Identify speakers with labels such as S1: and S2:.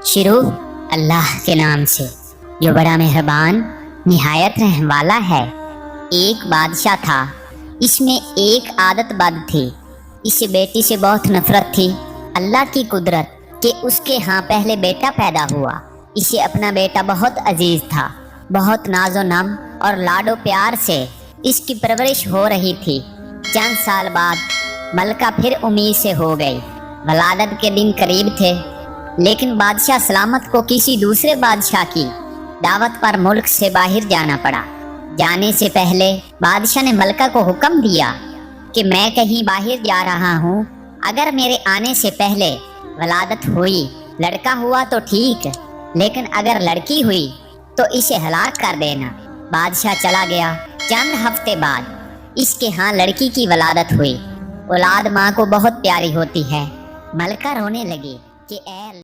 S1: شروع اللہ کے نام سے جو بڑا مہربان نہایت رحم والا ہے۔ ایک بادشاہ تھا، اس میں ایک عادت بد تھی۔ اس بیٹی سے بہت نفرت تھی۔ اللہ کی قدرت کہ اس کے ہاں پہلے بیٹا پیدا ہوا۔ اسے اپنا بیٹا بہت عزیز تھا۔ بہت ناز و نم اور لاڈ و پیار سے اس کی پرورش ہو رہی تھی۔ چند سال بعد ملکہ پھر امید سے ہو گئی۔ ولادت کے دن قریب تھے، لیکن بادشاہ سلامت کو کسی دوسرے بادشاہ کی دعوت پر ملک سے باہر جانا پڑا۔ جانے سے پہلے بادشاہ نے ملکہ کو حکم دیا کہ میں کہیں باہر جا رہا ہوں، اگر میرے آنے سے پہلے ولادت ہوئی، لڑکا ہوا تو ٹھیک، لیکن اگر لڑکی ہوئی تو اسے ہلاک کر دینا۔ بادشاہ چلا گیا۔ چند ہفتے بعد اس کے ہاں لڑکی کی ولادت ہوئی۔ اولاد ماں کو بہت پیاری ہوتی ہے۔ ملکہ رونے لگی کہ اے